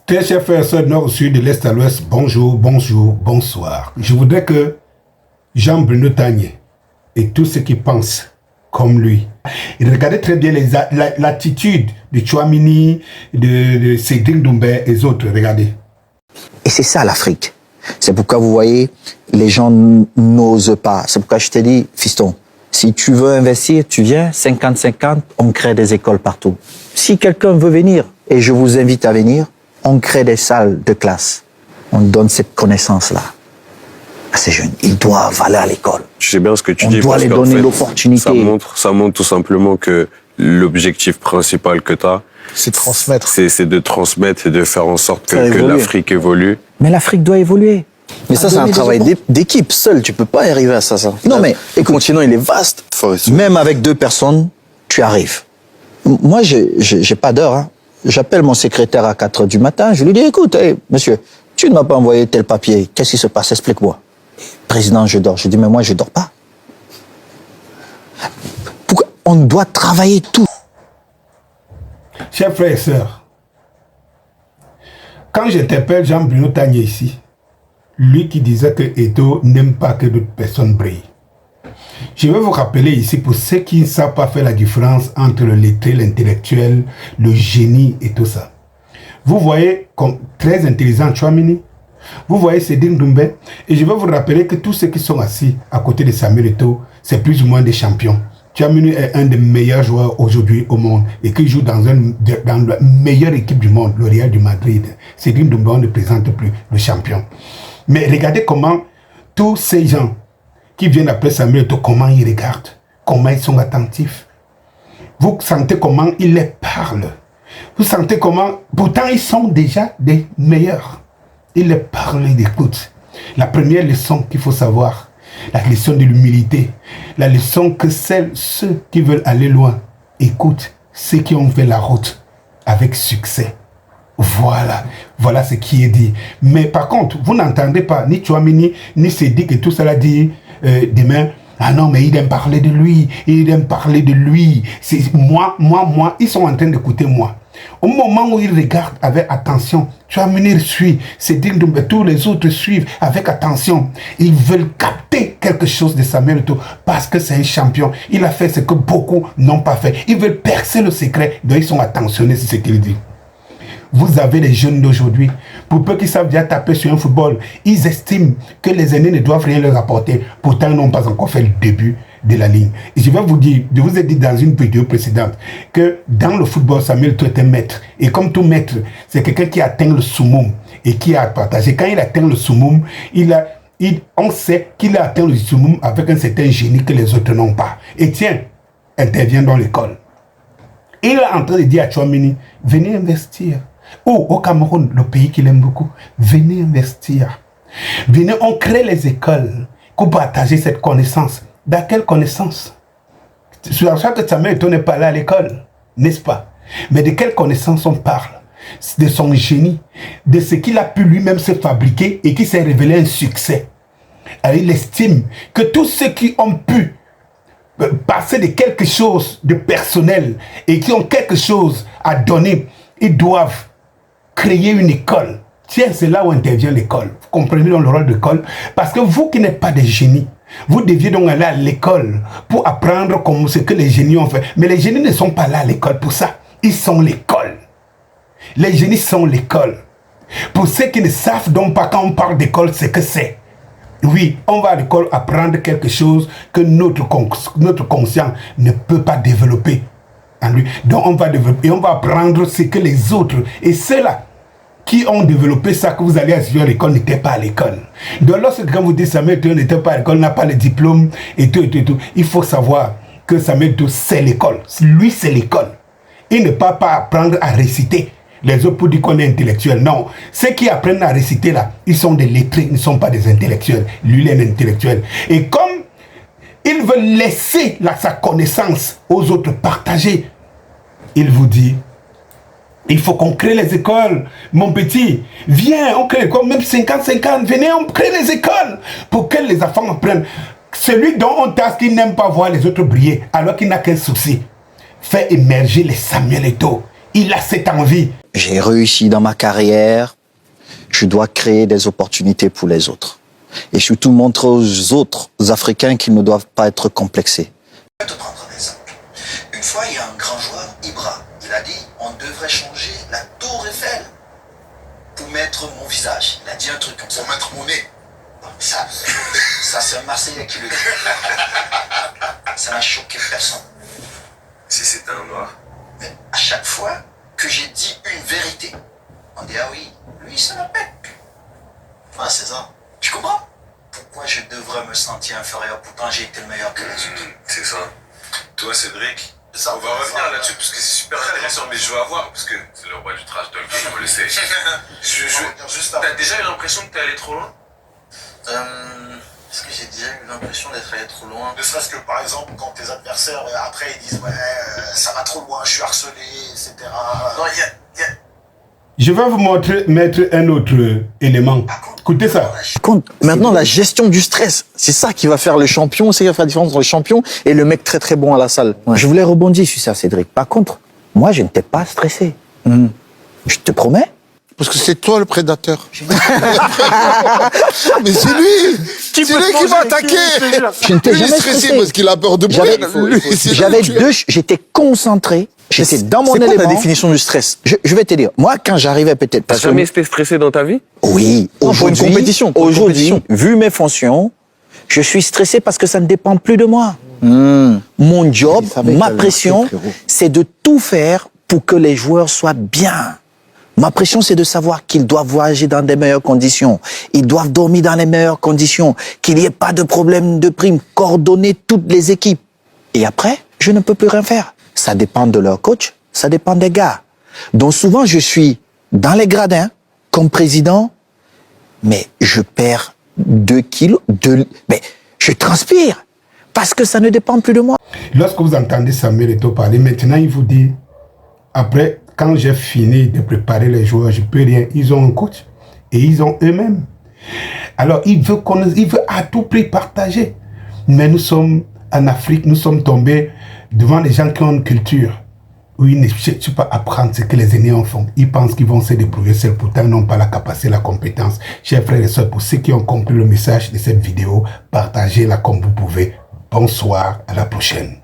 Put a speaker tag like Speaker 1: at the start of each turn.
Speaker 1: Très chers frères et sœurs nord au sud, de l'est à l'ouest, bonjour, bonjour, bonsoir. Je voudrais que Jean-Bruno Tagné et tous ceux qui pensent comme lui, et regardez très bien l'attitude de Tchouameni, de Cédric Doumbé et les autres, regardez.
Speaker 2: Et c'est ça l'Afrique. C'est pourquoi vous voyez, les gens n'osent pas. C'est pourquoi je t'ai dit, fiston, si tu veux investir, tu viens, 50-50, on crée des écoles partout. Si quelqu'un veut venir, et je vous invite à venir, on crée des salles de classe. On donne cette connaissance-là à ces jeunes. Ils doivent aller à l'école.
Speaker 3: Je sais bien ce que tu dis.
Speaker 2: On doit les donner l'opportunité.
Speaker 3: Ça montre tout simplement que l'objectif principal que tu as,
Speaker 4: c'est transmettre.
Speaker 3: C'est de transmettre et de faire en sorte que l'Afrique évolue.
Speaker 2: Mais l'Afrique doit évoluer.
Speaker 4: Mais ça, c'est un travail d'équipe. Seul, tu peux pas y arriver à ça.
Speaker 2: Non, mais
Speaker 4: le continent, il est vaste.
Speaker 2: Même avec 2 personnes, tu arrives. Moi, j'ai pas d'heure. Hein. J'appelle mon secrétaire à 4 h du matin. Je lui dis, écoute, hey, monsieur, tu ne m'as pas envoyé tel papier. Qu'est-ce qui se passe? Explique-moi. Président, je dors. Je dis, mais moi, je dors pas. Pourquoi? On doit travailler tout.
Speaker 1: Chers frères et sœurs, quand j'interpelle Jean-Bruno Tagné ici, lui qui disait que Eto'o n'aime pas que d'autres personnes brillent. Je vais vous rappeler ici, pour ceux qui ne savent pas faire la différence entre le lettré, l'intellectuel, le génie et tout ça. Vous voyez comme très intelligent Tchouameni, vous voyez Cédric Doumbé, et je vais vous rappeler que tous ceux qui sont assis à côté de Samuel Eto'o, c'est plus ou moins des champions. Tchouameni est un des meilleurs joueurs aujourd'hui au monde et qui joue dans la meilleure équipe du monde, le Real du Madrid. Cédric Doumbé, on ne présente plus le champion. Mais regardez comment tous ces gens qui viennent après Samuel Eto'o, comment ils regardent, comment ils sont attentifs. Vous sentez comment ils les parlent. Vous sentez comment, pourtant ils sont déjà des meilleurs. Ils les parlent, ils écoutent. La première leçon qu'il faut savoir, la leçon de l'humilité, la leçon que ceux qui veulent aller loin écoutent ceux qui ont fait la route avec succès. Voilà ce qui est dit. Mais par contre, vous n'entendez pas ni Tchouameni, ni Cédric et tout cela dit demain. Ah non, mais il aime parler de lui, il aime parler de lui. C'est moi, ils sont en train d'écouter moi. Au moment où ils regardent avec attention, Tchouameni suit, Cédric Doumbé, tous les autres suivent avec attention. Ils veulent capter quelque chose de Samuel Eto'o parce que c'est un champion. Il a fait ce que beaucoup n'ont pas fait. Ils veulent percer le secret, donc ils sont attentionnés sur ce qu'il dit. Vous avez les jeunes d'aujourd'hui, pour peu qu'ils savent déjà taper sur un football, ils estiment que les aînés ne doivent rien leur apporter. Pourtant, ils n'ont pas encore fait le début de la ligne. Et je vais vous dire, je vous ai dit dans une vidéo précédente, que dans le football, Samuel Eto'o est un maître. Et comme tout maître, c'est quelqu'un qui atteint le summum et qui a partagé. Quand il atteint le summum, on sait qu'il a atteint le summum avec un certain génie que les autres n'ont pas. Et tiens, intervient dans l'école. Il est en train de dire à Tchouameni, venez investir. Ou au Cameroun, le pays qu'il aime beaucoup, venez investir. Venez, on crée les écoles pour partager cette connaissance. Dans quelle connaissance? Sur ça que Samuel Eto'o n'est pas là à l'école, n'est-ce pas? Mais de quelle connaissance on parle? De son génie, de ce qu'il a pu lui-même se fabriquer et qui s'est révélé un succès. Alors, il estime que tous ceux qui ont pu passer de quelque chose de personnel et qui ont quelque chose à donner, ils doivent créer une école. Tiens, c'est là où intervient l'école. Vous comprenez donc le rôle de l'école? Parce que vous qui n'êtes pas des génies, vous deviez donc aller à l'école pour apprendre comme ce que les génies ont fait. Mais les génies ne sont pas là à l'école pour ça. Ils sont l'école. Les génies sont l'école. Pour ceux qui ne savent donc pas quand on parle d'école, ce que c'est. Oui, on va à l'école apprendre quelque chose que notre conscient ne peut pas développer en lui. Donc on va développer et on va apprendre ce que les autres et ceux-là qui ont développé ça que vous allez à l'école n'étaient pas à l'école. Donc lorsque quand vous dites Samuel Eto'o n'était pas à l'école, n'a pas le diplôme et tout, il faut savoir que Samuel Eto'o c'est l'école. Lui c'est l'école. Il ne peut pas apprendre à réciter. Les autres pour dire qu'on est intellectuel. Non. Ceux qui apprennent à réciter là, ils sont des lettrés, ils ne sont pas des intellectuels. Lui, il est un intellectuel. Et comme il veut laisser sa connaissance aux autres partager, il vous dit, il faut qu'on crée les écoles. Mon petit, viens, on crée l'école, même 50-50, venez, on crée les écoles pour que les enfants apprennent. Celui dont on tasse qui n'aime pas voir les autres briller, alors qu'il n'a qu'un souci, fait émerger les Samuel Eto'o. Il a cette envie.
Speaker 2: j'ai réussi dans ma carrière, je dois créer des opportunités pour les autres. Et surtout montrer aux autres Africains qu'ils ne doivent pas être complexés.
Speaker 5: Je vais te prendre un exemple. Une fois, il y a un grand joueur, Ibra. Il a dit, on devrait changer la tour Eiffel pour mettre mon visage. Il a dit un truc comme ça. Pour mettre mon nez. Ça c'est un Marseillais qui le dit. Ça n'a choqué personne.
Speaker 3: Si c'était un noir.
Speaker 5: Mais à chaque fois que j'ai dit une vérité, on dit, ah oui, lui, ça la pète. Ah, c'est ça. Tu comprends? Pourquoi je devrais me sentir inférieur? Pourtant, j'ai été le meilleur que les autres.
Speaker 3: C'est ça. Toi, Cédric,
Speaker 5: Ça,
Speaker 3: on va revenir là-dessus parce que c'est super intéressant, mais je veux avoir, parce que c'est le roi du trash talk, je le sais. T'as déjà eu l'impression que t'es allé trop loin?
Speaker 5: Est-ce que j'ai déjà eu l'impression d'être allé trop loin?
Speaker 6: Ne serait-ce que par exemple quand tes adversaires après ils disent ouais ça va trop loin, je suis harcelé, etc.
Speaker 5: Non, il y a...
Speaker 1: Je vais vous mettre un autre élément. Écoutez ça.
Speaker 2: Par contre, maintenant, la gestion du stress, c'est ça qui va faire le champion, c'est ça qui va faire la différence entre le champion et le mec très très bon à la salle. Ouais. Je voulais rebondir sur ça, Cédric. Par contre, moi, je n'étais pas stressé. Je te promets.
Speaker 7: Parce que c'est toi le prédateur. Mais c'est lui qui va attaquer.
Speaker 2: Je n'étais
Speaker 7: Lui, il est
Speaker 2: jamais
Speaker 7: stressé
Speaker 2: stressé.
Speaker 7: parce qu'il a peur de mourir.
Speaker 2: J'avais j'étais concentré. J'étais dans mon élément. C'est quoi ta définition du stress? Je vais te dire. Moi, quand j'arrivais peut-être...
Speaker 3: T'as jamais été stressé dans ta vie?
Speaker 2: Oui.
Speaker 4: Pour une compétition.
Speaker 2: Aujourd'hui, vu mes fonctions, je suis stressé parce que ça ne dépend plus de moi. Mon job, ma pression, c'est de tout faire pour que les joueurs soient bien. Ma pression, c'est de savoir qu'ils doivent voyager dans des meilleures conditions. Ils doivent dormir dans les meilleures conditions. Qu'il n'y ait pas de problème de prime. Coordonner toutes les équipes. Et après, je ne peux plus rien faire. Ça dépend de leur coach. Ça dépend des gars. Donc souvent, je suis dans les gradins, comme président, mais je perds 2 kilos. Mais je transpire. Parce que ça ne dépend plus de moi.
Speaker 1: Lorsque vous entendez Samuel Eto'o parler, maintenant il vous dit, après, quand j'ai fini de préparer les joueurs, je peux rien. Ils ont un coach et ils ont eux-mêmes. Alors, il veut à tout prix partager. Mais nous sommes en Afrique, nous sommes tombés devant des gens qui ont une culture où ils ne cherchent pas à apprendre ce que les aînés en font. Ils pensent qu'ils vont se débrouiller seuls, pourtant ils n'ont pas la capacité, la compétence. Chers frères et sœurs, pour ceux qui ont compris le message de cette vidéo, partagez-la comme vous pouvez. Bonsoir, à la prochaine.